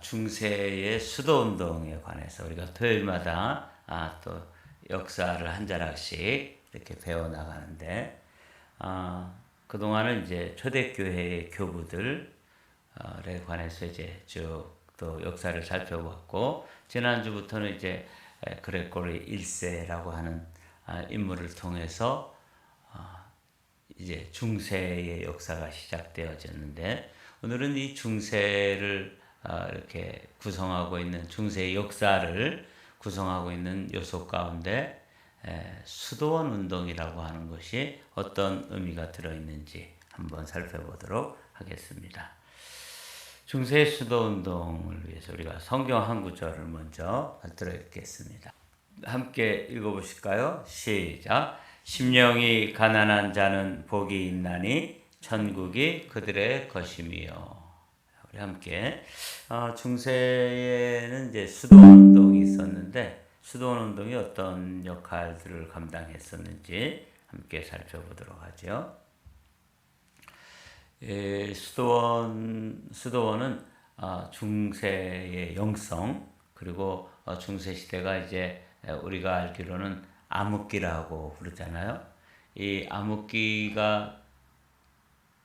중세의 수도운동에 관해서 우리가 토요일마다 또 역사를 한 자락씩 이렇게 배워나가는데, 그동안은 이제 초대교회의 교부들에 관해서 이제 쭉 또 역사를 살펴봤고, 지난주부터는 이제 그레고리 1세라고 하는 인물을 통해서 이제 중세의 역사가 시작되어졌는데, 오늘은 이 중세를 이렇게 구성하고 있는 중세의 역사를 구성하고 있는 요소 가운데 수도원 운동이라고 하는 것이 어떤 의미가 들어있는지 한번 살펴보도록 하겠습니다. 중세의 수도운동을 위해서 우리가 성경 한 구절을 먼저 받들어 읽겠습니다. 함께 읽어보실까요? 시작. 심령이 가난한 자는 복이 있나니 천국이 그들의 것임이요. 우리 함께 중세에는 이제 수도원 운동이 있었는데, 수도원 운동이 어떤 역할들을 감당했었는지 함께 살펴보도록 하죠. 수도원은 중세의 영성, 그리고 중세 시대가 이제 우리가 알기로는 암흑기라고 부르잖아요. 이 암흑기가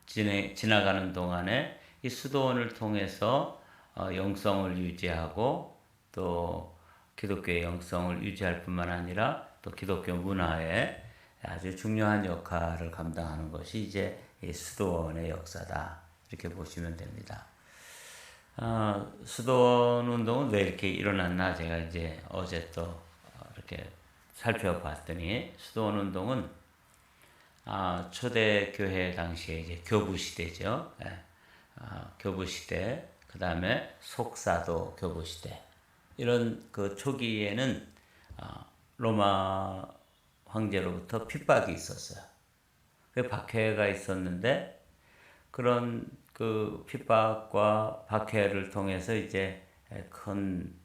지나가는 동안에 이 수도원을 통해서 영성을 유지하고, 또 기독교의 영성을 유지할 뿐만 아니라 또 기독교 문화에 아주 중요한 역할을 감당하는 것이 이제 이 수도원의 역사다, 이렇게 보시면 됩니다. 수도원 운동은 왜 이렇게 일어났나, 제가 이제 어제 또 이렇게 살펴봤더니, 수도원 운동은 초대교회 당시에 이제 교부시대죠. 교부시대, 그 다음에 속사도 교부시대. 이런 그 초기에는 로마 황제로부터 핍박이 있었어요. 그 박해가 있었는데, 그런 그 핍박과 박해를 통해서 이제 큰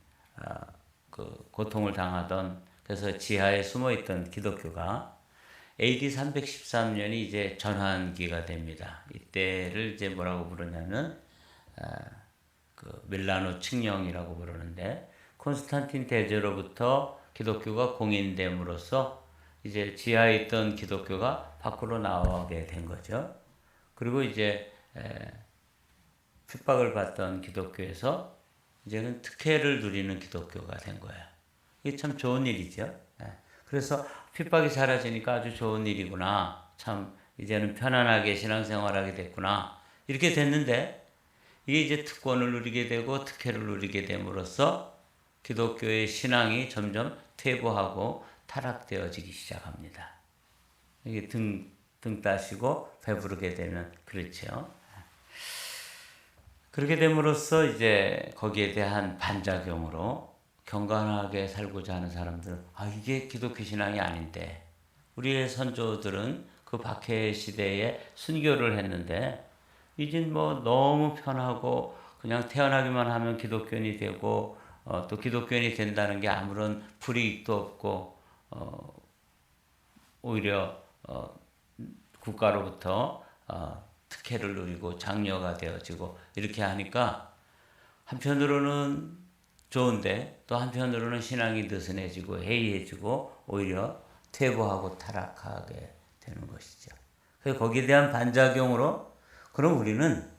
그 고통을 당하던, 그래서 지하에 숨어 있던 기독교가 AD 313년이 이제 전환기가 됩니다. 이때를 이제 뭐라고 부르냐면 그 밀라노 칙령이라고 부르는데, 콘스탄틴 대제로부터 기독교가 공인됨으로써 이제 지하에 있던 기독교가 밖으로 나오게 된 거죠. 그리고 이제 핍박을 받던 기독교에서 이제는 특혜를 누리는 기독교가 된 거예요. 이게 참 좋은 일이죠. 그래서 핍박이 사라지니까 아주 좋은 일이구나, 참 이제는 편안하게 신앙생활하게 됐구나, 이렇게 됐는데, 이게 이제 특권을 누리게 되고 특혜를 누리게 됨으로써 기독교의 신앙이 점점 퇴보하고 타락되어지기 시작합니다. 이게 등 따시고 배부르게 되는, 그렇죠. 그렇게 됨으로써 이제 거기에 대한 반작용으로 경건하게 살고자 하는 사람들은, 이게 기독교 신앙이 아닌데, 우리의 선조들은 그 박해 시대에 순교를 했는데, 이젠 뭐 너무 편하고 그냥 태어나기만 하면 기독교인이 되고, 또 기독교인이 된다는 게 아무런 불이익도 없고, 오히려 국가로부터 특혜를 누리고 장려가 되어지고, 이렇게 하니까 한편으로는 좋은데, 또 한편으로는 신앙이 느슨해지고 해이해지고 오히려 퇴보하고 타락하게 되는 것이죠. 그래서 거기에 대한 반작용으로, 그럼 우리는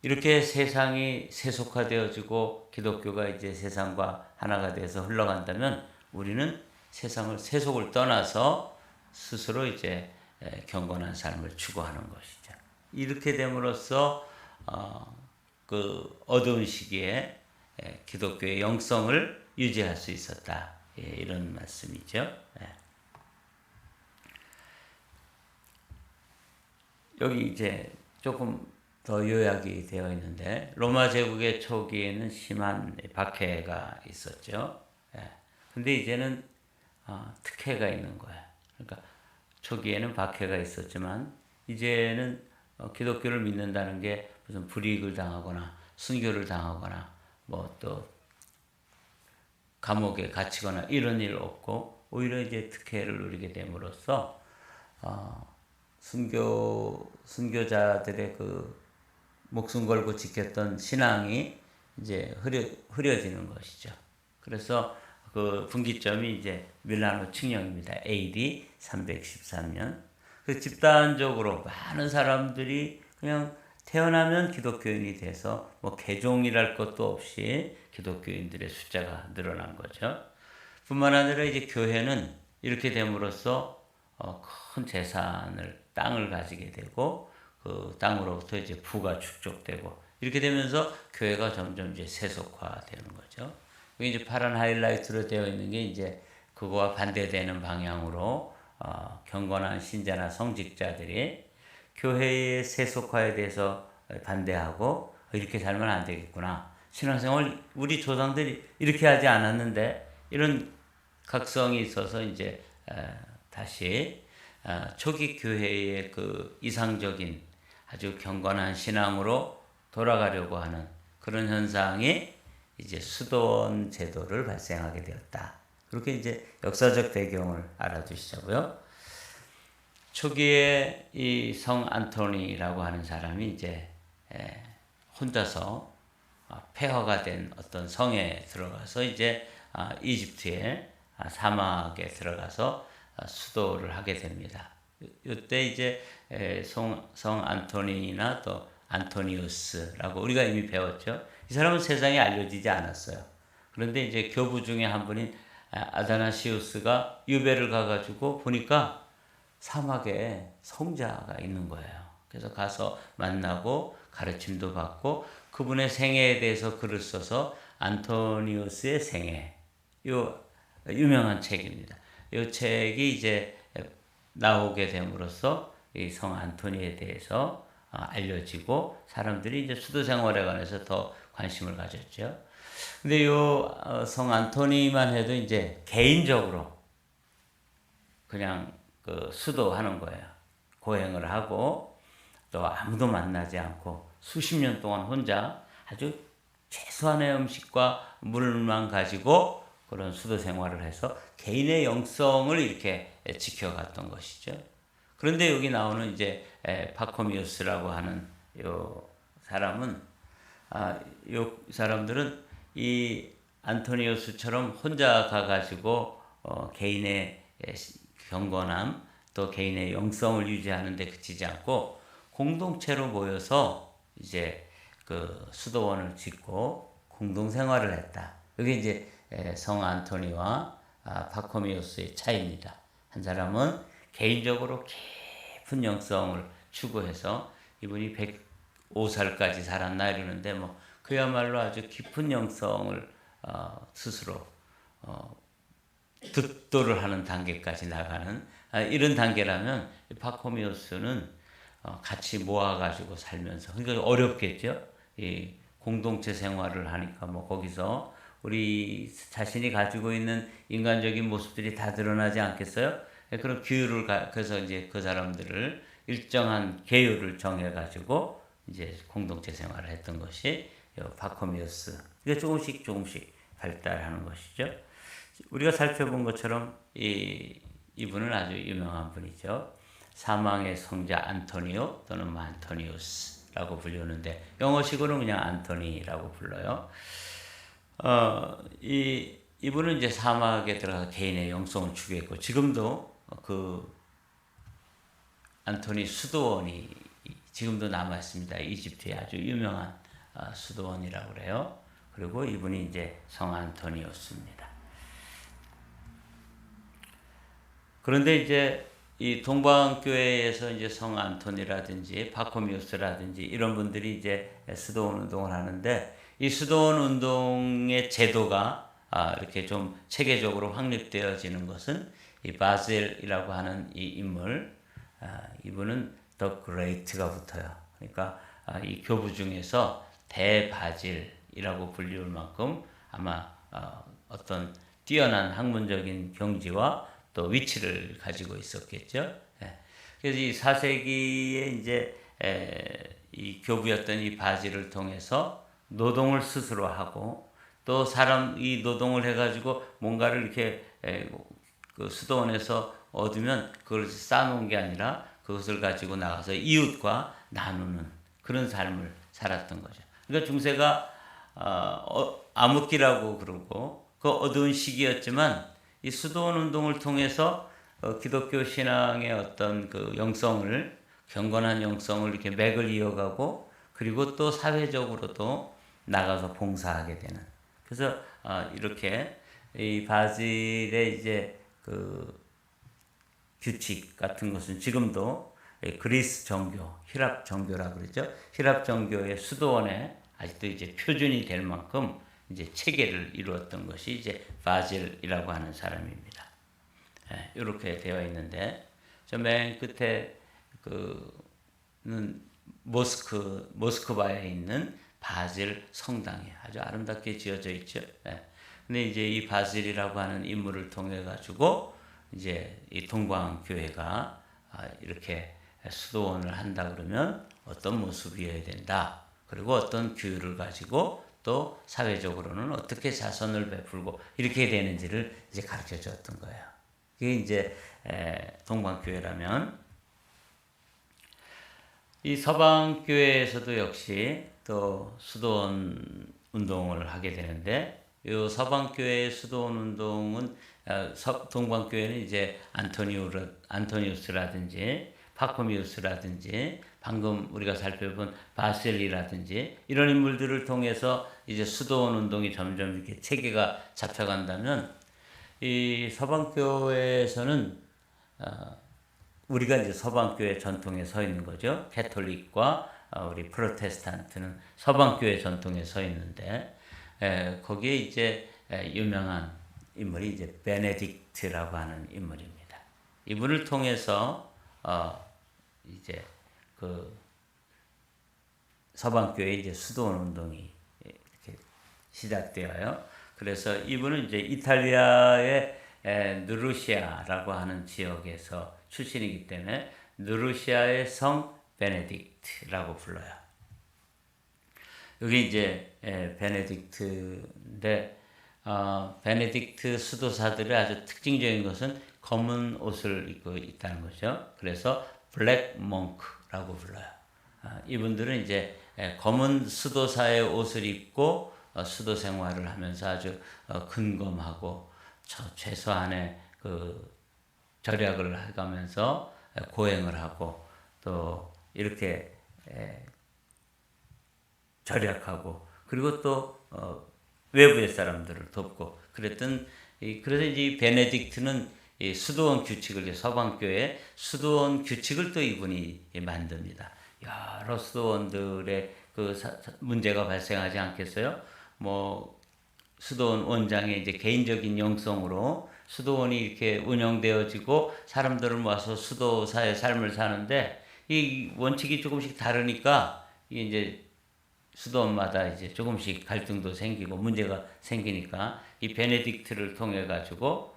이렇게 세상이 세속화되어지고 기독교가 이제 세상과 하나가 돼서 흘러간다면, 우리는 세속을 떠나서 스스로 이제 경건한 삶을 추구하는 것이죠. 이렇게 됨으로써 그 어두운 시기에 기독교의 영성을 유지할 수 있었다, 이런 말씀이죠. 여기 이제 조금 더 요약이 되어 있는데, 로마 제국의 초기에는 심한 박해가 있었죠. 근데 이제는 특혜가 있는 거예요. 그러니까 초기에는 박해가 있었지만, 이제는 기독교를 믿는다는 게 무슨 불이익을 당하거나 순교를 당하거나 뭐 또 감옥에 갇히거나 이런 일 없고, 오히려 이제 특혜를 누리게 됨으로써 순교자들의 그 목숨 걸고 지켰던 신앙이 이제 흐려지는 것이죠. 그래서 그 분기점이 이제 밀라노 칙령입니다. AD 313년. 그 집단적으로 많은 사람들이 그냥 태어나면 기독교인이 돼서 뭐 개종이랄 것도 없이 기독교인들의 숫자가 늘어난 거죠. 뿐만 아니라 이제 교회는 이렇게 됨으로써 큰 재산을 땅을 가지게 되고 그 땅으로부터 이제 부가 축적되고 이렇게 되면서 교회가 점점 이제 세속화되는 거죠. 여기 이제 파란 하이라이트로 되어 있는 게 이제 그거와 반대되는 방향으로 경건한 신자나 성직자들이 교회의 세속화에 대해서 반대하고 이렇게 살면 안 되겠구나. 신앙생활 우리 조상들이 이렇게 하지 않았는데 이런 각성이 있어서 이제 다시 초기 교회의 그 이상적인 아주 경건한 신앙으로 돌아가려고 하는 그런 현상이 이제 수도원 제도를 발생하게 되었다. 그렇게 이제 역사적 배경을 알아두시자고요. 초기에 이 성 안토니라고 하는 사람이 이제 혼자서 폐허가 된 어떤 성에 들어가서 이제 이집트의 사막에 들어가서 수도를 하게 됩니다. 이때 이제 성 안토니나 또 안토니우스라고 우리가 이미 배웠죠. 이 사람은 세상에 알려지지 않았어요. 그런데 이제 교부 중에 한 분인 아다나시우스가 유배를 가가지고 보니까 사막에 성자가 있는 거예요. 그래서 가서 만나고 가르침도 받고 그분의 생애에 대해서 글을 써서 안토니우스의 생애, 요 유명한 책입니다. 이 책이 이제 나오게 됨으로써 이 성 안토니에 대해서 알려지고 사람들이 이제 수도 생활에 관해서 더 관심을 가졌죠. 근데 요 성 안토니만 해도 이제 개인적으로 그냥 그 수도하는 거예요. 고행을 하고 또 아무도 만나지 않고 수십 년 동안 혼자 아주 최소한의 음식과 물만 가지고 그런 수도 생활을 해서 개인의 영성을 이렇게 지켜갔던 것이죠. 그런데 여기 나오는 이제 파코미우스라고 하는 요 사람은 요 사람들은 이 안토니우스처럼 혼자 가가지고 개인의 경건함 또 개인의 영성을 유지하는 데 그치지 않고 공동체로 모여서 이제 그 수도원을 짓고 공동 생활을 했다. 이게 이제 성 안토니와 파코미우스의 차이입니다. 한 사람은 개인적으로 깊은 영성을 추구해서 이분이 105살까지 살았나 이러는데 뭐 그야말로 아주 깊은 영성을 스스로 득도를 하는 단계까지 나가는 이런 단계라면 파코미우스는 같이 모아가지고 살면서 그러니까 어렵겠죠. 이 공동체 생활을 하니까 뭐 거기서 우리 자신이 가지고 있는 인간적인 모습들이 다 드러나지 않겠어요? 그런 규율을 그래서 이제 그 사람들을 일정한 계율을 정해가지고 이제 공동체 생활을 했던 것이 파코미우스. 이게 조금씩 발달하는 것이죠. 우리가 살펴본 것처럼 이분은 아주 유명한 분이죠. 사망의 성자 안토니오 또는 안토니우스라고 불리는데 영어식으로는 그냥 안토니라고 불러요. 이분은 이제 사막에 들어가서 개인의 영성을 추구했고 지금도 그 안토니 수도원이 지금도 남아 있습니다. 이집트의 아주 유명한 수도원이라고 그래요. 그리고 이분이 이제 성 안토니우스입니다. 그런데 이제 이 동방교회에서 이제 성 안토니라든지 파코미우스라든지 이런 분들이 이제 수도원 운동을 하는데 이 수도원 운동의 제도가 이렇게 좀 체계적으로 확립되어지는 것은 이 바질이라고 하는 이 인물, 이분은 더 그레이트가 붙어요. 그러니까 이 교부 중에서 대바질이라고 불리울 만큼 아마 어떤 뛰어난 학문적인 경지와 또 위치를 가지고 있었겠죠. 그래서 이 4세기에 이제 이 교부였던 이 바질을 통해서 노동을 스스로 하고 또 이 노동을 해가지고 뭔가를 이렇게 그 수도원에서 얻으면 그걸 쌓아놓은 게 아니라 그것을 가지고 나가서 이웃과 나누는 그런 삶을 살았던 거죠. 그러니까 중세가 암흑기라고 그러고 그 어두운 시기였지만 이 수도원 운동을 통해서 기독교 신앙의 어떤 그 영성을 경건한 영성을 이렇게 맥을 이어가고 그리고 또 사회적으로도 나가서 봉사하게 되는 그래서 이렇게 이 바질의 이제 그 규칙 같은 것은 지금도 그리스 정교, 히랍 정교라고 그러죠. 히랍 정교의 수도원에 아직도 이제 표준이 될 만큼 이제 체계를 이루었던 것이 이제 바질이라고 하는 사람입니다. 이렇게 되어 있는데 저 맨 끝에 그는 모스크바에 있는 바질 성당이 아주 아름답게 지어져 있죠. 근데 이제 이 바질이라고 하는 인물을 통해 가지고 이제 이 동방교회가 이렇게 수도원을 한다 그러면 어떤 모습이어야 된다. 그리고 어떤 규율을 가지고 또 사회적으로는 어떻게 자선을 베풀고 이렇게 되는지를 이제 가르쳐 줬던 거예요. 그게 이제 동방교회라면 이 서방교회에서도 역시 또 수도원 운동을 하게 되는데 이 서방교회의 수도원 운동은 동방교회는 이제 안토니우스라든지 파코미우스라든지 방금 우리가 살펴본 바셀리라든지 이런 인물들을 통해서 이제 수도원 운동이 점점 이렇게 체계가 잡혀간다면 이 서방교회에서는 우리가 이제 서방교회 전통에 서 있는 거죠. 캐톨릭과 우리 프로테스탄트는 서방교회 전통에 서 있는데 거기에 이제 유명한 인물이 이제 베네딕트라고 하는 인물입니다. 이분을 통해서 이제 그 서방교회 이제 수도원 운동이 이렇게 시작되어요. 그래서 이분은 이제 이탈리아의 누르시아라고 하는 지역에서 출신이기 때문에 누르시아의 성 베네딕트라고 불러요. 여기 이제 베네딕트인데 베네딕트 수도사들의 아주 특징적인 것은 검은 옷을 입고 있다는 거죠. 그래서 블랙 몽크라고 불러요. 이분들은 이제 검은 수도사의 옷을 입고 수도 생활을 하면서 아주 근검하고 최소한의 그 절약을 해가면서 고행을 하고 또 이렇게 절약하고 그리고 또 외부의 사람들을 돕고 그래서 이제 이 베네딕트는 이 수도원 규칙을 서방교회 수도원 규칙을 또 이분이 만듭니다. 여러 수도원들의 그 문제가 발생하지 않겠어요? 뭐 수도원 원장의 이제 개인적인 영성으로 수도원이 이렇게 운영되어지고 사람들을 모아서 수도사의 삶을 사는데 이 원칙이 조금씩 다르니까 이게 이제 수도원마다 이제 조금씩 갈등도 생기고 문제가 생기니까 이 베네딕트를 통해 가지고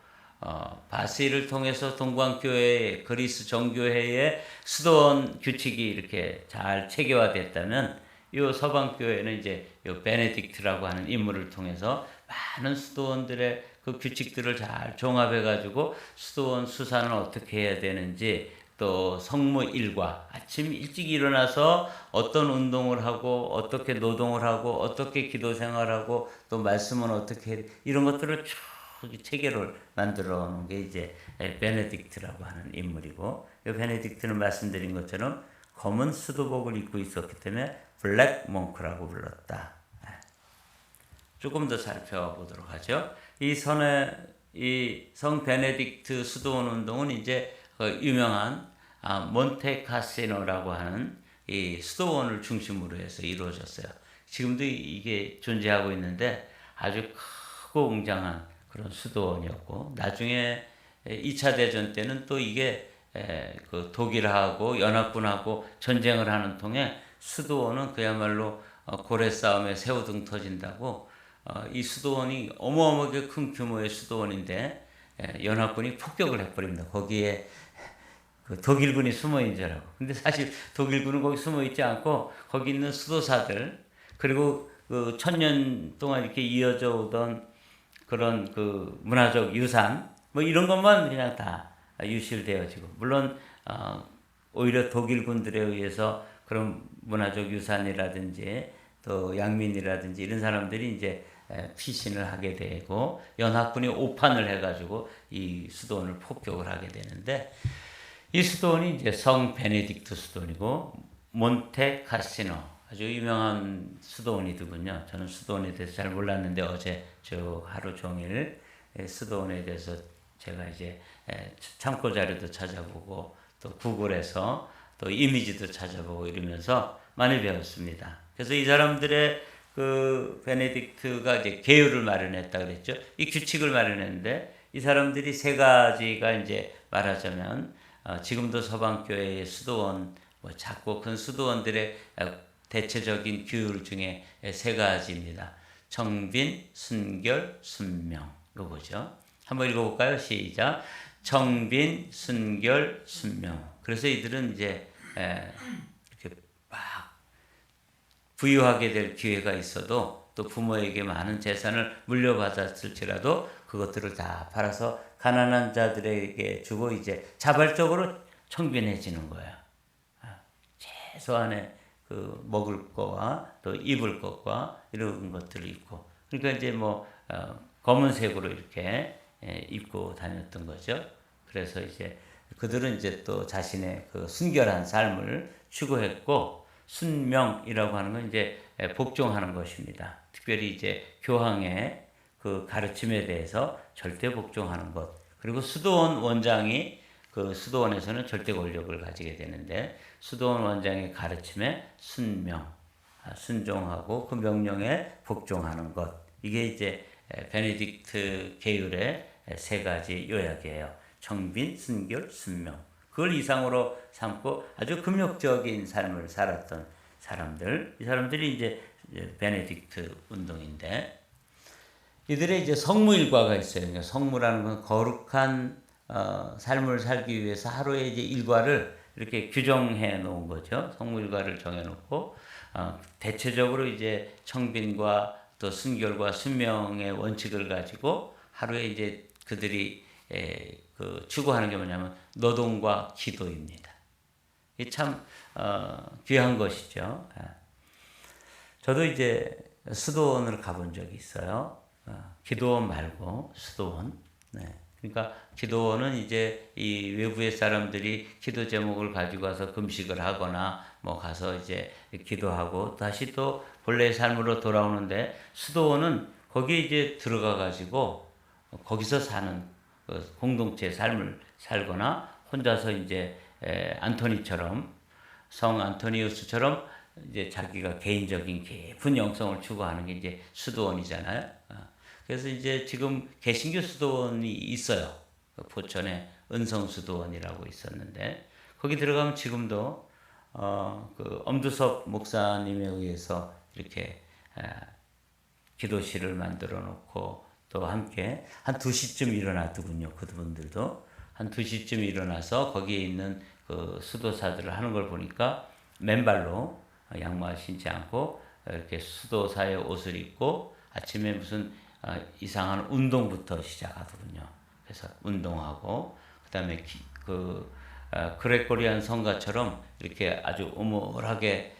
바실을 통해서 동방교회 그리스 정교회의 수도원 규칙이 이렇게 잘 체계화됐다면 이 서방교회는 이제 이 베네딕트라고 하는 인물을 통해서 많은 수도원들의 그 규칙들을 잘 종합해 가지고 수도원 수사는 어떻게 해야 되는지 또 성무 일과 아침 일찍 일어나서 어떤 운동을 하고 어떻게 노동을 하고 어떻게 기도 생활하고 또 말씀은 어떻게 해야 이런 것들을 쭉 체계를 만들어 놓은 게 이제 베네딕트라고 하는 인물이고 이 베네딕트는 말씀드린 것처럼 검은 수도복을 입고 있었기 때문에 블랙 몽크라고 불렀다. 조금 더 살펴보도록 하죠. 이 성 베네딕트 수도원 운동은 이제 유명한 몬테카시노라고 하는 이 수도원을 중심으로 해서 이루어졌어요. 지금도 이게 존재하고 있는데 아주 크고 웅장한 그런 수도원이었고 나중에 2차 대전 때는 또 이게 그 독일하고 연합군하고 전쟁을 하는 통에 수도원은 그야말로 고래 싸움에 새우등 터진다고 이 수도원이 어마어마하게 큰 규모의 수도원인데 연합군이 폭격을 해버립니다. 거기에 그 독일군이 숨어 있는 줄 알고. 근데 사실 독일군은 거기 숨어 있지 않고 거기 있는 수도사들 그리고 그 1000년 동안 이렇게 이어져 오던 그런 그 문화적 유산 뭐 이런 것만 그냥 다 유실되어지고 물론 오히려 독일군들에 의해서 그런 문화적 유산이라든지 또 양민이라든지 이런 사람들이 이제 피신을 하게 되고 연합군이 오판을 해가지고 이 수도원을 폭격을 하게 되는데 이 수도원이 이제 성 베네딕트 수도원이고 몬테 카시노 아주 유명한 수도원이더군요. 저는 수도원에 대해서 잘 몰랐는데 어제 저 하루 종일 수도원에 대해서 제가 이제 참고 자료도 찾아보고 또 구글에서 또 이미지도 찾아보고 이러면서 많이 배웠습니다. 그래서 이 사람들의 그 베네딕트가 이제 계율을 마련했다 그랬죠. 이 규칙을 마련했는데 이 사람들이 세 가지가 이제 말하자면 지금도 서방교회의 수도원 뭐 작고 큰 수도원들의 대체적인 규율 중에 세 가지입니다. 청빈, 순결, 순명. 이거죠. 한번 읽어볼까요? 시작. 청빈, 순결, 순명. 그래서 이들은 이제 이렇게 막 부유하게 될 기회가 있어도 또 부모에게 많은 재산을 물려받았을지라도 그것들을 다 팔아서 가난한 자들에게 주고 이제 자발적으로 청빈해지는 거예요. 최소한의 그 먹을 거와 또 입을 것과 이런 것들을 입고 그러니까 이제 뭐 검은색으로 이렇게 입고 다녔던 거죠. 그래서 이제 그들은 이제 또 자신의 그 순결한 삶을 추구했고 순명이라고 하는 건 이제 복종하는 것입니다. 특별히 이제 교황의 그 가르침에 대해서 절대 복종하는 것. 그리고 수도원 원장이 그 수도원에서는 절대 권력을 가지게 되는데 수도원 원장의 가르침에 순종하고 그 명령에 복종하는 것. 이게 이제 베네딕트 계율의 세 가지 요약이에요. 청빈, 순결, 순명. 그걸 이상으로 삼고 아주 금욕적인 삶을 살았던 사람들. 이 사람들이 이제 베네딕트 운동인데 이들의 이제 성무일과가 있어요. 그러니까 성무라는 건 거룩한 삶을 살기 위해서 하루의 이제 일과를 이렇게 규정해 놓은 거죠. 성무일과를 정해 놓고 대체적으로 이제 청빈과 또 순결과 순명의 원칙을 가지고 하루에 이제 그들이 그 추구하는 게 뭐냐면 노동과 기도입니다. 이게 참 귀한 것이죠. 저도 이제 수도원을 가본 적이 있어요. 기도원 말고 수도원. 네. 그러니까 기도원은 이제 이 외부의 사람들이 기도 제목을 가지고 가서 금식을 하거나 뭐 가서 이제 기도하고 다시 또 본래의 삶으로 돌아오는데 수도원은 거기에 이제 들어가 가지고 거기서 사는 공동체 삶을 살거나 혼자서 이제 안토니처럼 성 안토니우스처럼 이제 자기가 개인적인 깊은 영성을 추구하는 게 이제 수도원이잖아요. 그래서 이제 지금 개신교 수도원이 있어요. 포천에 은성수도원이라고 있었는데 거기 들어가면 지금도 그 엄두섭 목사님에 의해서 이렇게 기도실을 만들어 놓고 또 함께 한 2시쯤 일어나더군요. 그분들도 한 2시쯤 일어나서 거기에 있는 그 수도사들을 하는 걸 보니까 맨발로 양말 신지 않고 이렇게 수도사의 옷을 입고 아침에 무슨 이상한 운동부터 시작하더군요. 그래서 운동하고 그다음에 그레코리안 성가처럼 이렇게 아주 음울하게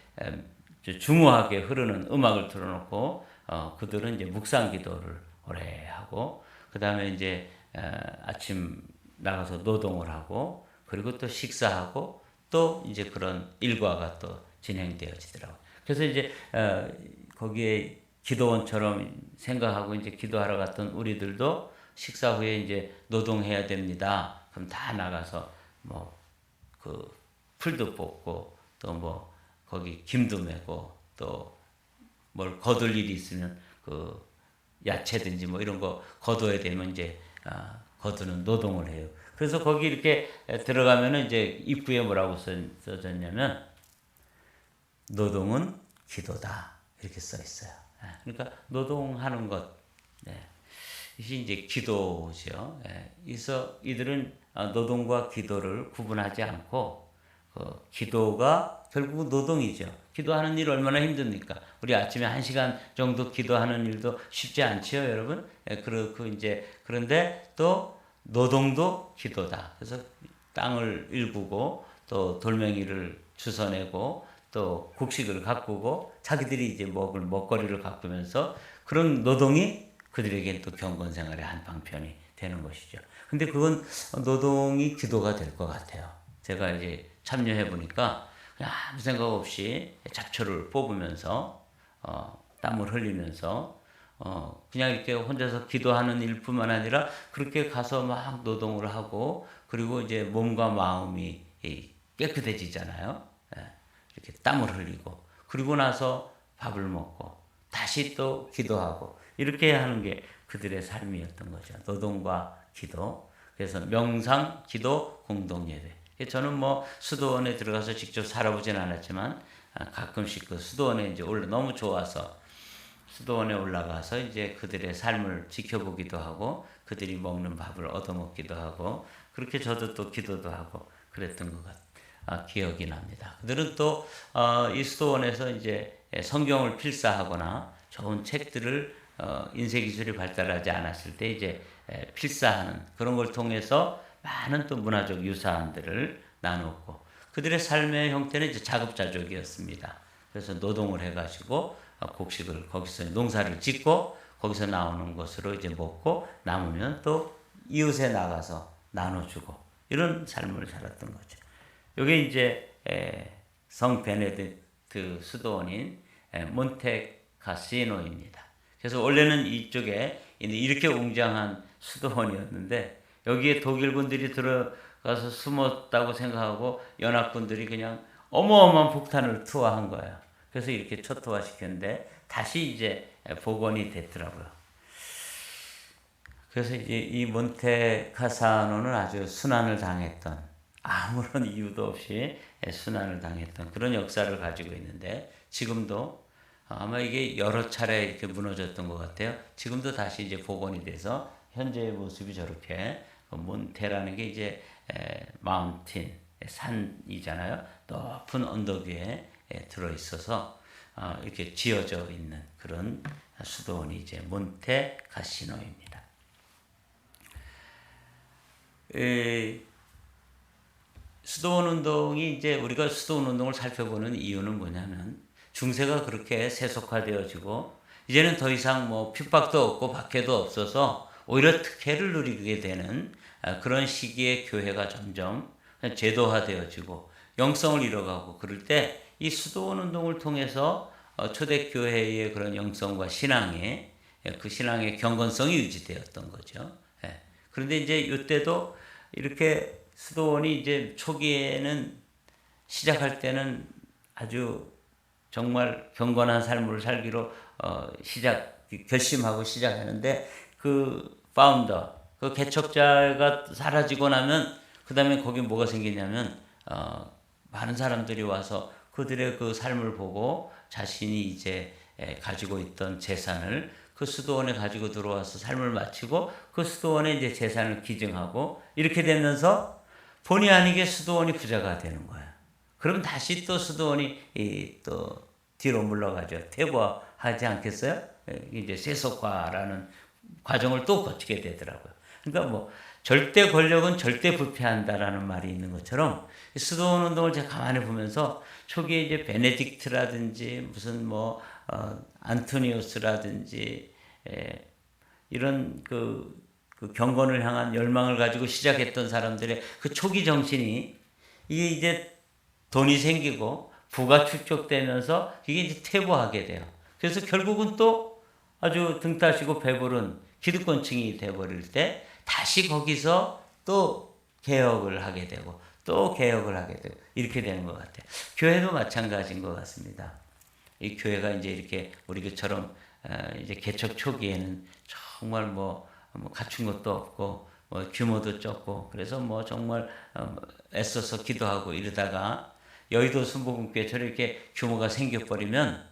중후하게 흐르는 음악을 틀어놓고 그들은 이제 묵상 기도를 오래 하고 그다음에 이제 아침 나가서 노동을 하고 그리고 또 식사하고 또 이제 그런 일과가 또 진행되어지더라고요. 그래서 이제 거기에 기도원처럼 생각하고 이제 기도하러 갔던 우리들도 식사 후에 이제 노동해야 됩니다. 그럼 다 나가서 뭐 그 풀도 뽑고 또 뭐 거기 김도 메고 또 뭘 거둘 일이 있으면 그 야채든지 뭐 이런 거 거둬야 되면 이제 거두는 노동을 해요. 그래서 거기 이렇게 들어가면은 이제 입구에 뭐라고 써졌냐면 노동은 기도다 이렇게 써 있어요. 그러니까 노동하는 것, 이것이 이제 기도죠. 그래서 이들은 노동과 기도를 구분하지 않고 기도가 결국 노동이죠. 기도하는 일 얼마나 힘듭니까? 우리 아침에 1시간 정도 기도하는 일도 쉽지 않지요, 여러분? 그렇고 이제 그런데 또 노동도 기도다. 그래서 땅을 일구고 또 돌멩이를 주워내고 또 곡식을 가꾸고 자기들이 이제 먹을 먹거리를 가꾸면서 그런 노동이 그들에게는 또 경건 생활의 한 방편이 되는 것이죠. 근데 그건 노동이 기도가 될 것 같아요. 제가 이제 참여해 보니까 그냥 아무 생각 없이 잡초를 뽑으면서 땀을 흘리면서 그냥 이렇게 혼자서 기도하는 일뿐만 아니라 그렇게 가서 막 노동을 하고 그리고 이제 몸과 마음이 깨끗해지잖아요. 예, 이렇게 땀을 흘리고 그리고 나서 밥을 먹고 다시 또 기도하고 이렇게 하는 게 그들의 삶이었던 거죠. 노동과 기도. 그래서 명상, 기도, 공동예배. 저는 뭐 수도원에 들어가서 직접 살아보진 않았지만 가끔씩 그 수도원에 이제 너무 좋아서 수도원에 올라가서 이제 그들의 삶을 지켜보기도 하고 그들이 먹는 밥을 얻어먹기도 하고 그렇게 저도 또 기도도 하고 그랬던 기억이 납니다. 그들은 또 이 수도원에서 이제 성경을 필사하거나 좋은 책들을 인쇄 기술이 발달하지 않았을 때 이제 필사하는 그런 걸 통해서 많은 또 문화적 유산들을 나눴고 그들의 삶의 형태는 이제 자급자족이었습니다. 그래서 노동을 해가지고 곡식을 거기서 농사를 짓고 거기서 나오는 것으로 이제 먹고 남으면 또 이웃에 나가서 나눠주고 이런 삶을 살았던 거죠. 이게 이제 성 베네딕트 수도원인 몬테카시노입니다. 그래서 원래는 이쪽에 이렇게 웅장한 수도원이었는데 여기에 독일군들이 들어가서 숨었다고 생각하고 연합군들이 그냥 어마어마한 폭탄을 투하한 거예요. 그래서 이렇게 초토화시켰는데 다시 이제 복원이 됐더라고요. 그래서 이제 이 몬테카사노는 아주 순환을 당했던 아무런 이유도 없이 순환을 당했던 그런 역사를 가지고 있는데 지금도 아마 이게 여러 차례 이렇게 무너졌던 것 같아요. 지금도 다시 이제 복원이 돼서 현재의 모습이 저렇게 몬테라는 게 이제 마운틴 산이잖아요. 높은 언덕 위에 들어 있어서 이렇게 지어져 있는 그런 수도원이 이제 몬테카시노입니다. 수도원 운동이 이제 우리가 수도원 운동을 살펴보는 이유는 뭐냐면 중세가 그렇게 세속화되어지고 이제는 더 이상 뭐 핍박도 없고 박해도 없어서 오히려 특혜를 누리게 되는 그런 시기에 교회가 점점 제도화되어지고 영성을 잃어가고 그럴 때 이 수도원 운동을 통해서 초대교회의 그런 영성과 신앙의 그 신앙의 경건성이 유지되었던 거죠. 그런데 이제 이때도 이렇게 수도원이 이제 초기에는 시작할 때는 아주 정말 경건한 삶을 살기로 결심하고 시작하는데 그 파운더, 그 개척자가 사라지고 나면 그 다음에 거기 뭐가 생기냐면 많은 사람들이 와서 그들의 그 삶을 보고 자신이 이제 가지고 있던 재산을 그 수도원에 가지고 들어와서 삶을 마치고 그 수도원에 이제 재산을 기증하고 이렇게 되면서 본의 아니게 수도원이 부자가 되는 거예요. 그럼 다시 또 수도원이 또 뒤로 물러가죠. 퇴보하지 않겠어요? 이제 세속화라는 과정을 또 거치게 되더라고요. 그러니까 뭐 절대 권력은 절대 부패한다라는 말이 있는 것처럼 수도원 운동을 제가 가만히 보면서 초기에 이제 베네딕트라든지 무슨 뭐 안토니우스라든지 이런 그 경건을 향한 열망을 가지고 시작했던 사람들의 그 초기 정신이 이게 이제 돈이 생기고 부가 축적되면서 이게 이제 퇴보하게 돼요. 그래서 결국은 또 아주 등 따시고 배부른 기득권층이 돼버릴 때 다시 거기서 또 개혁을 하게 되고 또 개혁을 하게 되고 이렇게 되는 것 같아요. 교회도 마찬가지인 것 같습니다. 이 교회가 이제 이렇게 우리 교처럼 이제 개척 초기에는 정말 뭐 갖춘 것도 없고 뭐 규모도 적고 그래서 뭐 정말 애써서 기도하고 이러다가 여의도 순복음교회처럼 이렇게 규모가 생겨버리면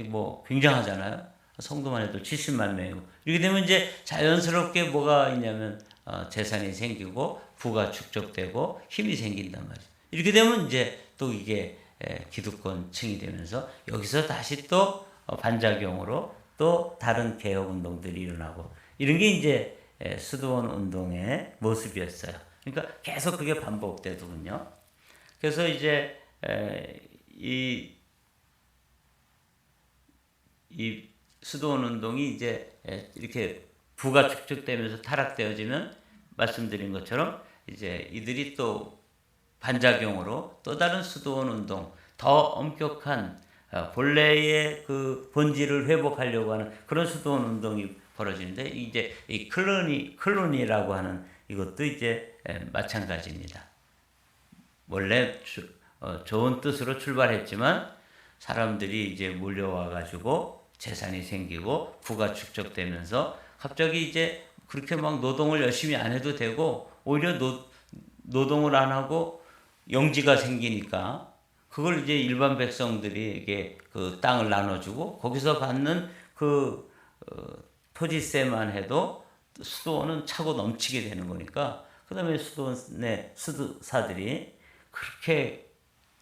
뭐 굉장하잖아요. 성도만 해도 70만 명이고 이렇게 되면 이제 자연스럽게 뭐가 있냐면 재산이 생기고 부가 축적되고 힘이 생긴단 말이죠. 이렇게 되면 이제 또 이게 기득권층이 되면서 여기서 다시 또 반작용으로 또 다른 개혁 운동들이 일어나고 이런 게 이제 수도원 운동의 모습이었어요. 그러니까 계속 그게 반복되더군요. 그래서 이제 이 수도원 운동이 이제 이렇게 부가 축적되면서 타락되어지면 말씀드린 것처럼 이제 이들이 또 반작용으로 또 다른 수도원 운동, 더 엄격한 본래의 그 본질을 회복하려고 하는 그런 수도원 운동이 벌어지는데, 이제 이 클루니라고 하는 이것도 이제 마찬가지입니다. 원래 좋은 뜻으로 출발했지만 사람들이 이제 몰려와 가지고 재산이 생기고 부가 축적되면서 갑자기 이제 그렇게 막 노동을 열심히 안 해도 되고 오히려 노동을 안 하고 영지가 생기니까 그걸 이제 일반 백성들에게 그 땅을 나눠주고 거기서 받는 그 토지세만 해도 수도원은 차고 넘치게 되는 거니까, 그 다음에 수도원의 수도사들이 그렇게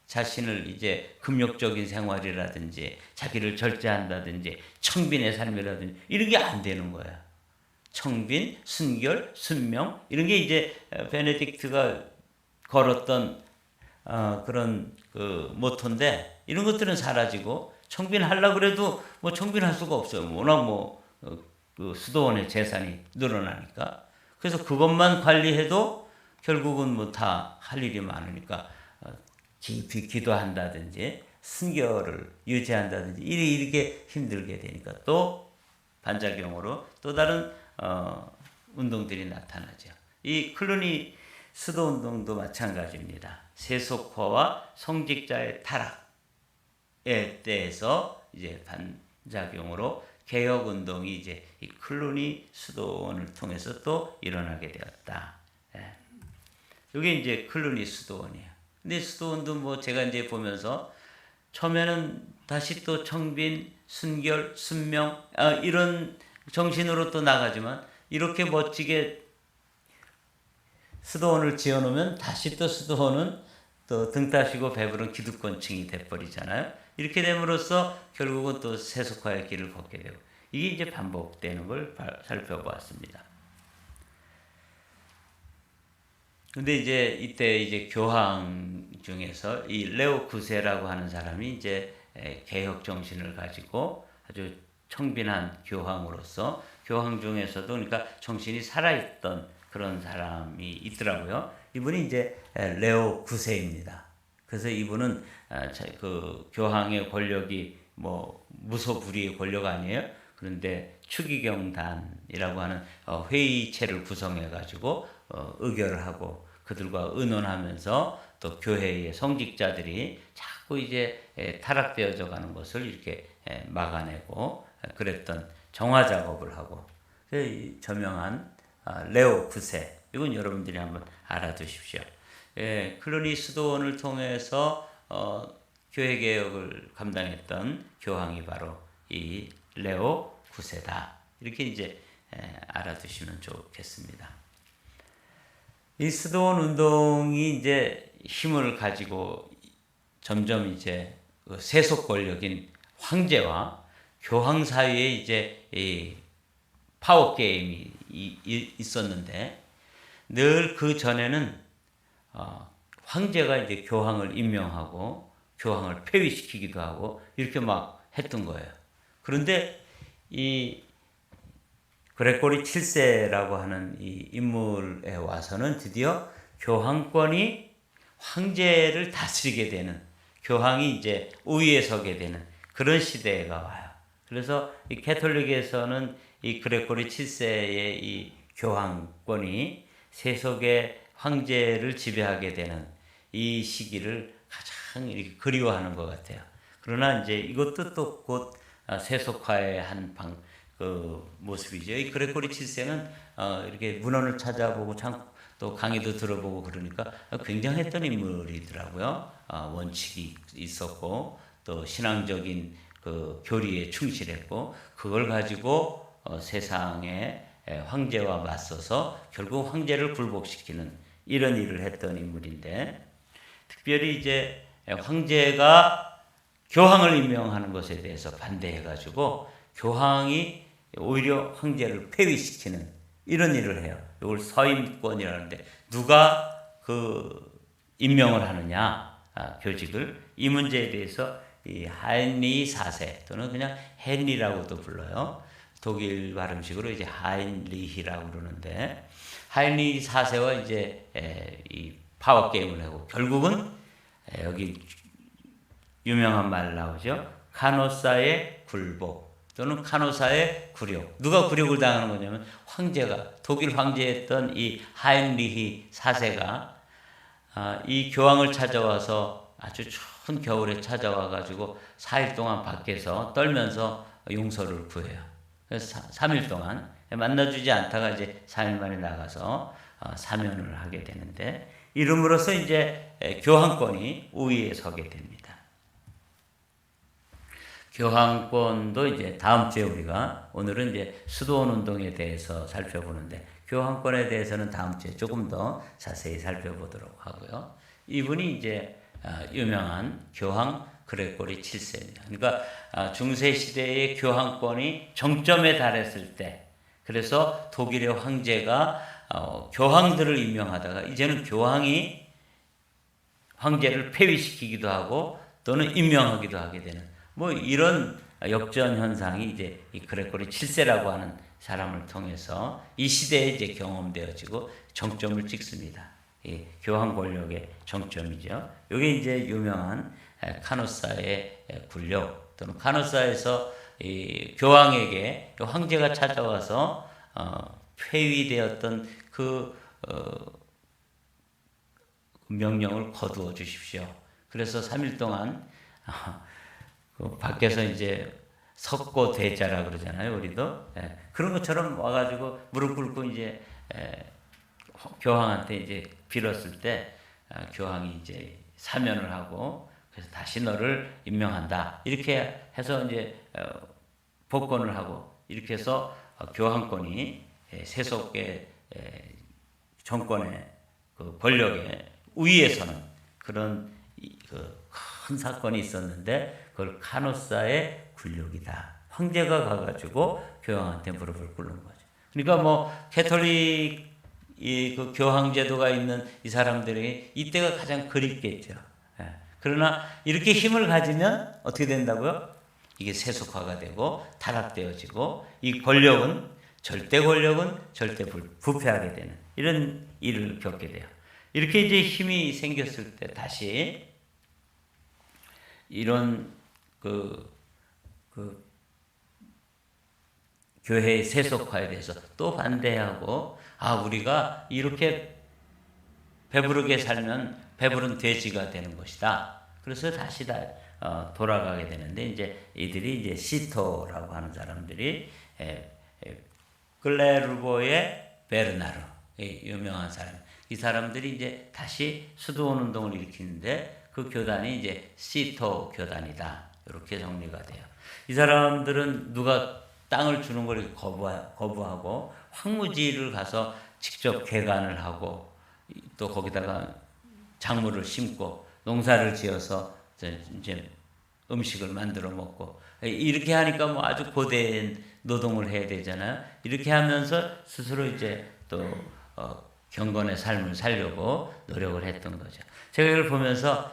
자신을 이제 금욕적인 생활이라든지 자기를 절제한다든지 청빈의 삶이라든지 이런 게 안 되는 거야. 청빈, 순결, 순명 이런 게 이제 베네딕트가 걸었던 그런 그 모토인데, 이런 것들은 사라지고 청빈하려고 그래도 뭐 청빈할 수가 없어요. 워낙 그 수도원의 재산이 늘어나니까. 그래서 그것만 관리해도 결국은 뭐 다 할 일이 많으니까 깊이 기도한다든지 순결을 유지한다든지 이렇게 힘들게 되니까 또 반작용으로 또 다른 운동들이 나타나죠. 이 클루니 수도 운동도 마찬가지입니다. 세속화와 성직자의 타락에 대해서 이제 반작용으로 개혁 운동이 이제 이 클루니 수도원을 통해서 또 일어나게 되었다. 이게 이제 클루니 수도원이에요. 근데 수도원도 뭐 제가 이제 보면서 처음에는 다시 또 청빈, 순결, 순명 이런 정신으로 또 나가지만, 이렇게 멋지게 수도원을 지어놓으면 다시 또 수도원은 또 등 따시고 배부른 기득권층이 돼버리잖아요. 이렇게 됨으로써 결국은 또 세속화의 길을 걷게 되고, 이게 이제 반복되는 걸 살펴보았습니다. 근데 이제 이때 이제 교황 중에서 이 레오 9세라고 하는 사람이 이제 개혁 정신을 가지고 아주 청빈한 교황으로서, 교황 중에서도 그러니까 정신이 살아있던 그런 사람이 있더라고요. 이분이 이제 레오 9세입니다. 그래서 이분은 그 교황의 권력이 뭐 무소불위의 권력 아니에요. 그런데 추기경단이라고 하는 회의체를 구성해 가지고 의결을 하고 그들과 의논하면서 또 교회의 성직자들이 자꾸 이제 타락되어져 가는 것을 이렇게 막아내고 그랬던 정화 작업을 하고, 저명한 레오 9세, 이건 여러분들이 한번 알아두십시오. 클루니 수도원을 통해서 교회 개혁을 감당했던 교황이 바로 이 레오 9세다. 이렇게 이제 알아두시면 좋겠습니다. 이 수도원 운동이 이제 힘을 가지고 점점 이제 그 세속 권력인 황제와 교황 사이에 이제 이 파워 게임이 있었는데, 늘 그 전에는 황제가 이제 교황을 임명하고 교황을 폐위시키기도 하고 이렇게 막 했던 거예요. 그런데 이 그레고리 7세라고 하는 이 인물에 와서는 드디어 교황권이 황제를 다스리게 되는, 교황이 이제 우위에 서게 되는 그런 시대가 와요. 그래서 이 캐톨릭에서는 이 그레고리 7세의 이 교황권이 세속의 황제를 지배하게 되는 이 시기를 가장 이렇게 그리워하는 것 같아요. 그러나 이제 이것도 또 곧 세속화의 한 그 모습이죠. 이 그레고리 7세는 이렇게 문헌을 찾아보고 또 강의도 들어보고 그러니까 굉장했던 인물이더라고요. 원칙이 있었고 또 신앙적인 그 교리에 충실했고, 그걸 가지고 세상의 황제와 맞서서 결국 황제를 굴복시키는 이런 일을 했던 인물인데, 특별히 이제 황제가 교황을 임명하는 것에 대해서 반대해가지고 교황이 오히려 황제를 폐위시키는 이런 일을 해요. 이걸 서임권이라는데, 누가 그 임명을 하느냐, 교직을 이 문제에 대해서 이 하인리 4세 또는 그냥 헨리라고도 불러요. 독일 발음식으로 이제 하인리히라고 그러는데 하인리 4세와 이제 이 파워 게임을 하고 결국은 여기 유명한 말 나오죠. 카노사의 굴복 또는 카노사의 굴욕. 누가 굴욕을 당하는 거냐면 황제가 독일 황제였던 이 하인리히 4세가 이 교황을 찾아와서 아주 추운 겨울에 찾아와 가지고 4일 동안 밖에서 떨면서 용서를 구해요. 그래서 3일 동안 만나주지 않다가 이제 3일 만에 나가서 사면을 하게 되는데 이름으로써 이제 교황권이 우위에 서게 됩니다. 교황권도 이제 다음 주에 우리가 오늘은 이제 수도원 운동에 대해서 살펴보는데 교황권에 대해서는 다음 주에 조금 더 자세히 살펴보도록 하고요. 이분이 이제 유명한 교황 그레고리 7세입니다. 그러니까 중세 시대의 교황권이 정점에 달했을 때, 그래서 독일의 황제가 교황들을 임명하다가 이제는 교황이 황제를 폐위시키기도 하고 또는 임명하기도 하게 되는 뭐 이런 역전 현상이 이제 이 그레고리 7세라고 하는 사람을 통해서 이 시대에 이제 경험되어지고 정점을 찍습니다. 이 교황 권력의 정점이죠. 이게 이제 유명한 카노사의 굴욕 또는 카노사에서 이 교황에게 황제가 찾아와서 폐위되었던 그 명령을 거두어 주십시오. 그래서 3일 동안 그 밖에서 이제 석고 대자라 그러잖아요, 우리도. 그런 것처럼 와가지고 무릎 꿇고 이제 교황한테 이제 빌었을 때 교황이 이제 사면을 하고 그래서 다시 너를 임명한다. 이렇게 해서 이제 복권을 하고 이렇게 해서 교황권이 세속의 정권의 그 권력의 우위에 서는 그런 그 큰 사건이 있었는데 그걸 카노사의 굴욕이다. 황제가 가가지고 교황한테 무릎을 꿇는 거죠. 그러니까 뭐 캐톨릭 그 교황 제도가 있는 이 사람들이 이때가 가장 그립겠죠. 그러나 이렇게 힘을 가지면 어떻게 된다고요? 이게 세속화가 되고 타락되어지고 이 권력은 절대 부패하게 되는 이런 일을 겪게 돼요. 이렇게 이제 힘이 생겼을 때 다시 이런 그 교회의 세속화에 대해서 또 반대하고 우리가 이렇게 배부르게 살면 배부른 돼지가 되는 것이다. 그래서 다시 돌아가게 되는데 이제 이들이 이제 시토라고 하는 사람들이 클레르보의 베르나르 유명한 사람. 이 사람들이 이제 다시 수도원 운동을 일으키는데 그 교단이 이제 시토 교단이다. 이렇게 정리가 돼요. 이 사람들은 누가 땅을 주는 걸 거부하고 황무지를 가서 직접 개간을 하고 또 거기다가 작물을 심고 농사를 지어서 이제 음식을 만들어 먹고 이렇게 하니까 뭐 아주 고된 노동을 해야 되잖아요. 이렇게 하면서 스스로 이제 또 경건의 삶을 살려고 노력을 했던 거죠. 제가 이걸 보면서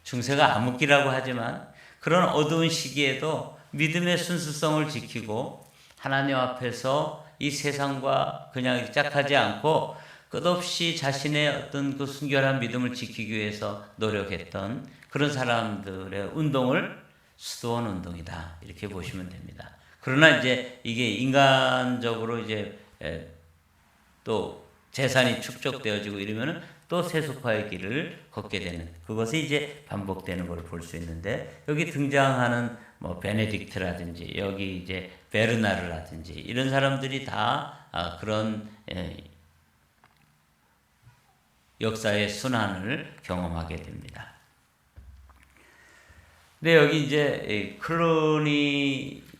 중세가 암흑기라고 하지만 그런 어두운 시기에도 믿음의 순수성을 지키고 하나님 앞에서 이 세상과 그냥 짝하지 않고 끝없이 자신의 어떤 그 순결한 믿음을 지키기 위해서 노력했던 그런 사람들의 운동을 수도원 운동이다. 이렇게 보시면 됩니다. 그러나 이제 이게 인간적으로 이제 또 재산이 축적되어지고 이러면은 또 세속화의 길을 걷게 되는 그것이 이제 반복되는 걸 볼 수 있는데 여기 등장하는 뭐 베네딕트라든지 여기 이제 베르나르라든지 이런 사람들이 다 그런 역사의 순환을 경험하게 됩니다. 근데 여기 이제 클루니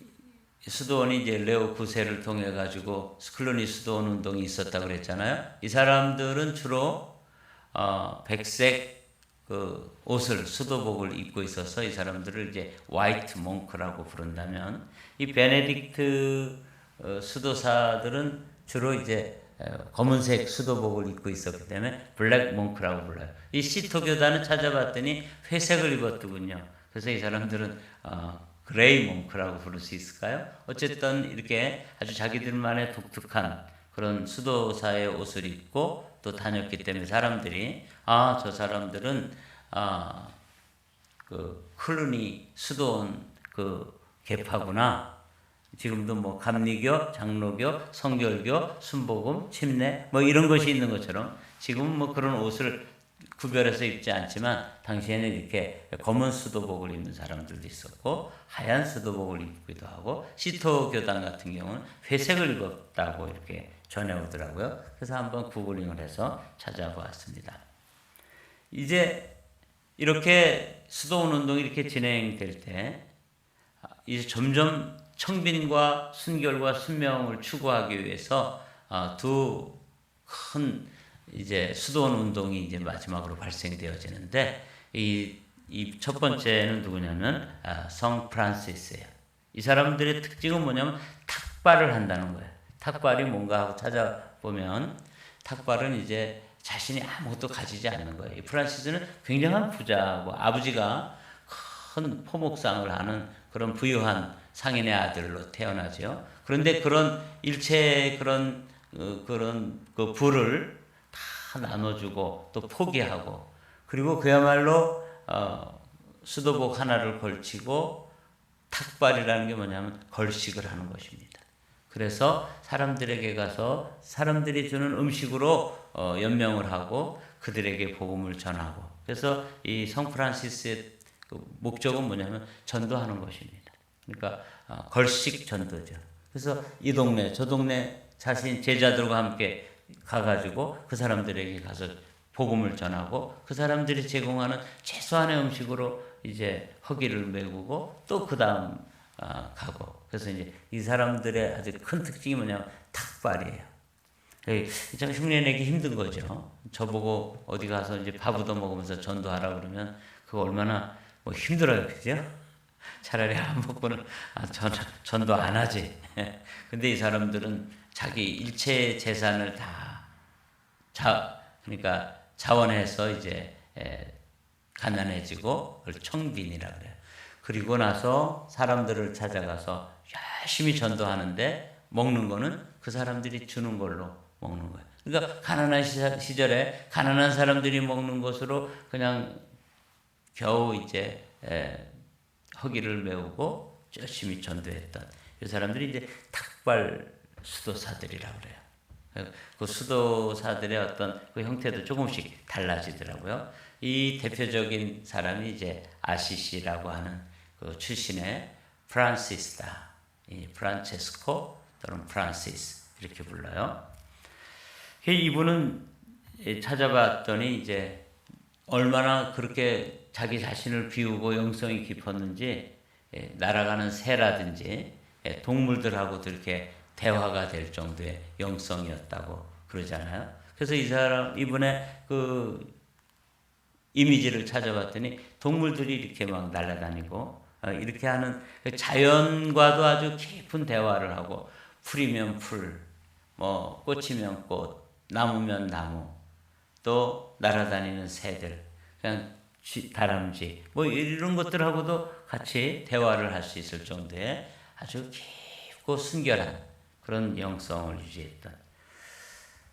수도원이 이제 레오 9세를 통해 가지고 클루니 수도원 운동이 있었다고 그랬잖아요. 이 사람들은 주로 백색 그 옷을 수도복을 입고 있어서 이 사람들을 이제 화이트 몽크라고 부른다면 이 베네딕트 수도사들은 주로 이제 검은색 수도복을 입고 있었기 때문에 블랙 몽크라고 불러요. 이 시토 교단은 찾아봤더니 회색을 입었더군요. 그래서 이 사람들은 그레이 몽크라고 부를 수 있을까요? 어쨌든 이렇게 아주 자기들만의 독특한 그런 수도사의 옷을 입고 또 다녔기 때문에 사람들이 저 사람들은 그 클루니 수도원 그 계파구나. 지금도 뭐 감리교, 장로교, 성결교, 순복음, 침례 뭐 이런 것이 있는 것처럼 지금은 뭐 그런 옷을 구별해서 입지 않지만 당시에는 이렇게 검은 수도복을 입는 사람들도 있었고 하얀 수도복을 입기도 하고 시토 교단 같은 경우는 회색을 입었다고 이렇게 전해오더라고요. 그래서 한번 구글링을 해서 찾아보았습니다. 이제 이렇게 수도원 운동이 이렇게 진행될 때 이제 점점 청빈과 순결과 순명을 추구하기 위해서 두 큰 이제 수도원 운동이 이제 마지막으로 발생되어지는데 이 첫 번째는 누구냐면 성 프란시스예요. 이 사람들의 특징은 뭐냐면 탁발을 한다는 거예요. 탁발이 뭔가 하고 찾아보면 탁발은 이제 자신이 아무것도 가지지 않는 거예요. 이 프란시스는 굉장한 부자고 아버지가 큰 포목상을 하는 그런 부유한 상인의 아들로 태어나죠. 그런데 그런 일체의 그런 그 부를 다 나눠주고 또 포기하고 그리고 그야말로 수도복 하나를 걸치고 탁발이라는 게 뭐냐면 걸식을 하는 것입니다. 그래서 사람들에게 가서 사람들이 주는 음식으로 연명을 하고 그들에게 복음을 전하고 그래서 이 성 프란시스의 그 목적은 뭐냐면 전도하는 것입니다. 그러니까 걸식 전도죠. 그래서 이 동네 저 동네 자신 제자들과 함께 가가지고 그 사람들에게 가서 복음을 전하고 그 사람들이 제공하는 최소한의 음식으로 이제 허기를 메우고 또 그 다음 가고 그래서 이제 이 사람들의 아주 큰 특징이 뭐냐면 탁발이에요. 참 흉내내기 힘든 거죠. 저보고 어디 가서 이제 밥 얻어 먹으면서 전도하라 그러면 그거 얼마나 뭐 힘들어요, 그죠? 차라리 안 먹고는 전도 안 하지. 근데 이 사람들은 자기 일체 재산을 그러니까 자원해서 이제 가난해지고 그걸 청빈이라 그래요. 그리고 나서 사람들을 찾아가서 열심히 전도하는데 먹는 거는 그 사람들이 주는 걸로 먹는 거예요. 그러니까 가난한 시절에 가난한 사람들이 먹는 것으로 그냥 겨우 이제 허기를 메우고 열심히 전도했던 이 사람들이 이제 탁발 수도사들이라고 그래요. 그 수도사들의 어떤 그 형태도 조금씩 달라지더라고요. 이 대표적인 사람이 이제 아시시라고 하는 그 출신의 프란시스다. 이 프란체스코 또는 프란시스 이렇게 불러요. 이분은 찾아봤더니 이제 얼마나 그렇게 자기 자신을 비우고 영성이 깊었는지 날아가는 새라든지 동물들하고도 이렇게 대화가 될 정도의 영성이었다고 그러잖아요. 그래서 이분의 그 이미지를 찾아봤더니 동물들이 이렇게 막 날아다니고 이렇게 하는 자연과도 아주 깊은 대화를 하고 풀이면 풀, 뭐 꽃이면 꽃, 나무면 나무, 또 날아다니는 새들, 그냥 다람쥐, 뭐 이런 것들하고도 같이 대화를 할 수 있을 정도의 아주 깊고 순결한 그런 영성을 유지했던.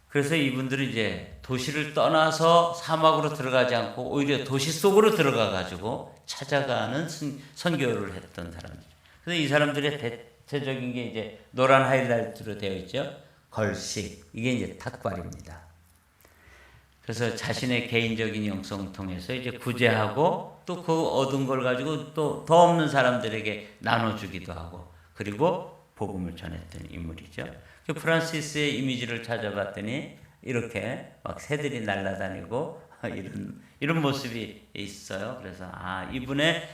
그래서 이분들은 이제 도시를 떠나서 사막으로 들어가지 않고 오히려 도시 속으로 들어가 가지고 찾아가는 선교를 했던 사람들. 그래서 이 사람들의 대체적인 게 이제 노란 하이라이트로 되어 있죠. 걸식. 이게 이제 탁발입니다. 그래서 자신의 개인적인 영성을 통해서 이제 구제하고 또 그 얻은 걸 가지고 또 더 없는 사람들에게 나눠주기도 하고 그리고 복음을 전했던 인물이죠. 그 프란시스의 이미지를 찾아봤더니 이렇게 막 새들이 날아다니고 이런 모습이 있어요. 그래서 이분의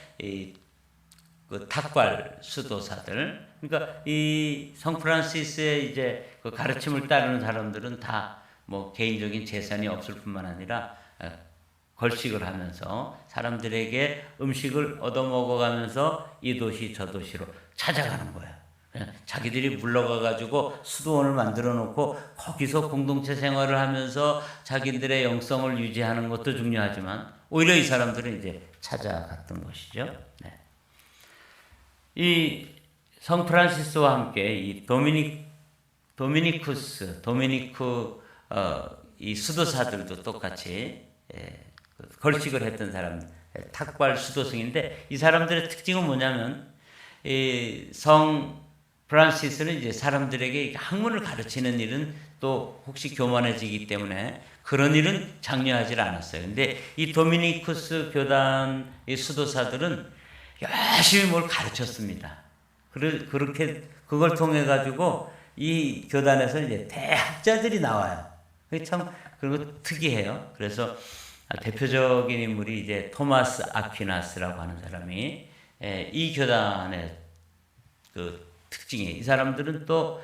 그 탁발 수도사들, 그러니까 이 성 프란시스의 이제 그 가르침을 따르는 사람들은 다 뭐 개인적인 재산이 없을 뿐만 아니라 걸식을 하면서 사람들에게 음식을 얻어 먹어가면서 이 도시 저 도시로 찾아가는 거야. 자기들이 물러가가지고 수도원을 만들어 놓고 거기서 공동체 생활을 하면서 자기들의 영성을 유지하는 것도 중요하지만 오히려 이 사람들은 이제 찾아갔던 것이죠. 네. 이 성 프란시스와 함께 이 도미니쿠 이 수도사들도 똑같이 걸식을 했던 사람, 탁발 수도승인데 이 사람들의 특징은 뭐냐면 이 성 프란시스는 이제 사람들에게 학문을 가르치는 일은 또 혹시 교만해지기 때문에 그런 일은 장려하지 않았어요. 근데 이 도미니쿠스 교단 의 수도사들은 열심히 뭘 가르쳤습니다. 그렇게 그걸 통해 가지고 이 교단에서 이제 대학자들이 나와요. 그게 참 그리고 특이해요. 그래서 대표적인 인물이 이제 토마스 아퀴나스라고 하는 사람이 이 교단의 그 특징이에요. 이 사람들은 또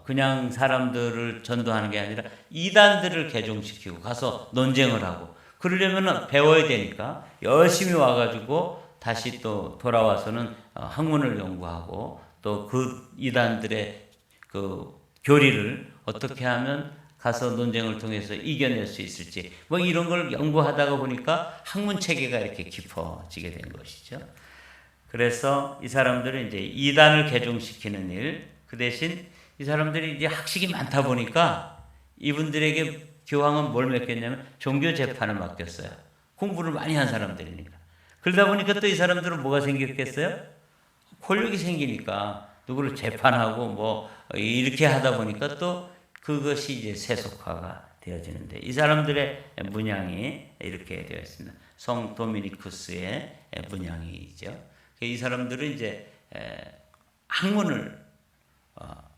그냥 사람들을 전도하는 게 아니라 이단들을 개종시키고 가서 논쟁을 하고 그러려면 배워야 되니까 열심히 와가지고 다시 또 돌아와서는 학문을 연구하고 또 그 이단들의 그 교리를 어떻게 하면 가서 논쟁을 통해서 이겨낼 수 있을지 뭐 이런 걸 연구하다가 보니까 학문 체계가 이렇게 깊어지게 된 것이죠. 그래서 이 사람들은 이제 이단을 개종시키는 일, 그 대신 이 사람들이 이제 학식이 많다 보니까 이분들에게 교황은 뭘 맡겼냐면 종교 재판을 맡겼어요. 공부를 많이 한 사람들이니까. 그러다 보니까 또 이 사람들은 뭐가 생겼겠어요? 권력이 생기니까 누구를 재판하고 뭐 이렇게 하다 보니까 또 그것이 이제 세속화가 되어지는데 이 사람들의 문양이 이렇게 되어 있습니다. 성 도미니쿠스의 문양이죠. 이 사람들은 이제 학문을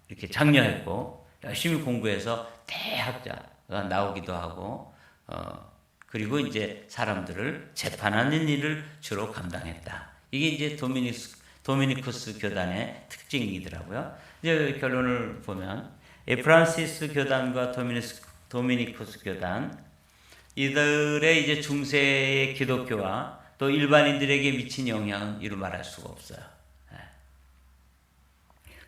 이렇게 장려했고 열심히 공부해서 대학자가 나오기도 하고 그리고 이제 사람들을 재판하는 일을 주로 감당했다. 이게 이제 도미니쿠스 교단의 특징이더라고요. 이제 결론을 보면 프란시스 교단과 도미니쿠스 교단 이들의 이제 중세의 기독교와 또 일반인들에게 미친 영향은 이루 말할 수가 없어요.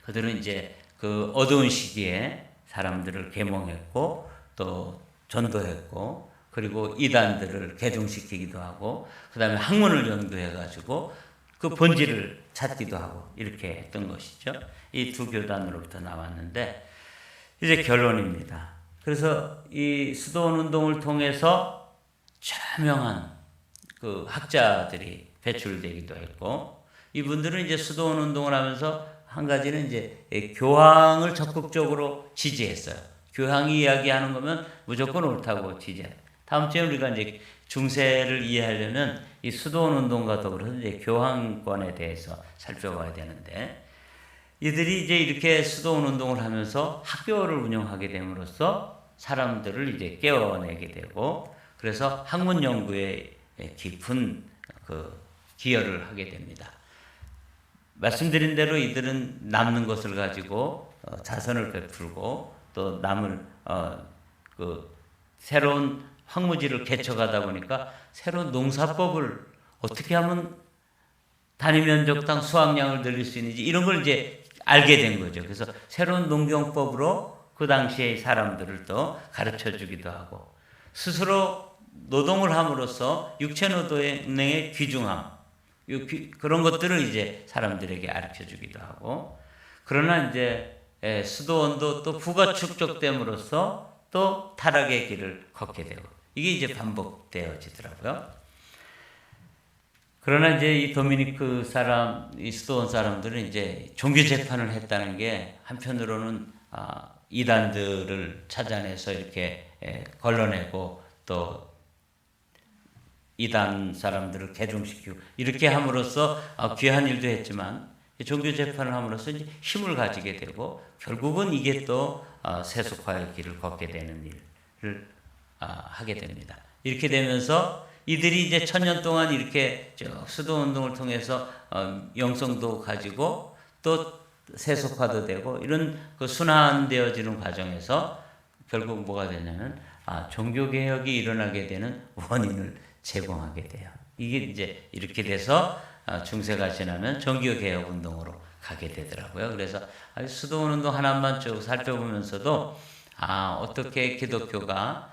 그들은 이제 그 어두운 시기에 사람들을 계몽했고 또 전도했고 그리고 이단들을 개종시키기도 하고 그 다음에 학문을 연구해가지고 그 본질을 찾기도 하고 이렇게 했던 것이죠. 이 두 교단으로부터 나왔는데 이제 결론입니다. 그래서 이 수도원 운동을 통해서 유명한 그 학자들이 배출되기도 했고 이분들은 이제 수도원 운동을 하면서 한 가지는 이제 교황을 적극적으로 지지했어요. 교황이 이야기하는 거면 무조건 옳다고 지지해요. 다음 주에 우리가 이제 중세를 이해하려면 이 수도원 운동과 더불어서 이제 교황권에 대해서 살펴봐야 되는데 이들이 이제 이렇게 수도원 운동을 하면서 학교를 운영하게 됨으로써 사람들을 이제 깨워내게 되고 그래서 학문 연구에 깊은 그 기여를 하게 됩니다. 말씀드린 대로 이들은 남는 것을 가지고 자선을 베풀고 또 남을 그 새로운 황무지를 개척하다 보니까 새로운 농사법을 어떻게 하면 단위 면적당 수확량을 늘릴 수 있는지 이런 걸 이제 알게 된 거죠. 그래서 새로운 농경법으로 그 당시의 사람들을 또 가르쳐 주기도 하고 스스로 노동을 함으로써 육체노동의 귀중함 그런 것들을 이제 사람들에게 가르쳐 주기도 하고 그러나 이제 수도원도 또 부가 축적됨으로써 또 타락의 길을 걷게 되고 이게 이제 반복되어지더라고요. 그러나 이제 이 도미니크 사람, 이 수도원 사람들은 이제 종교 재판을 했다는 게 한편으로는 이단들을 찾아내서 이렇게 걸러내고 또 이단 사람들을 개종시키고 이렇게 함으로써 귀한 일도 했지만 종교 재판을 함으로써 이제 힘을 가지게 되고 결국은 이게 또 세속화의 길을 걷게 되는 일을 하게 됩니다. 이렇게 되면서 이들이 이제 1000년 동안 이렇게 수도 운동을 통해서 영성도 가지고 또 세속화도 되고 이런 그 순환되어지는 과정에서 결국 뭐가 되냐면 종교 개혁이 일어나게 되는 원인을 제공하게 돼요. 이게 이제 이렇게 돼서 중세가 지나면 종교 개혁 운동으로 가게 되더라고요. 그래서 수도원 운동 하나만 쭉 살펴보면서도 어떻게 기독교가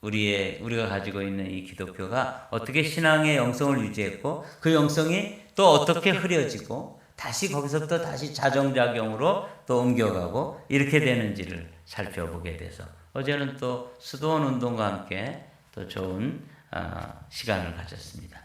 우리가 가지고 있는 이 기독교가 어떻게 신앙의 영성을 유지했고 그 영성이 또 어떻게 흐려지고 다시 거기서부터 다시 자정작용으로 또 옮겨가고 이렇게 되는지를 살펴보게 돼서 어제는 또 수도원 운동과 함께 또 좋은 시간을 가졌습니다.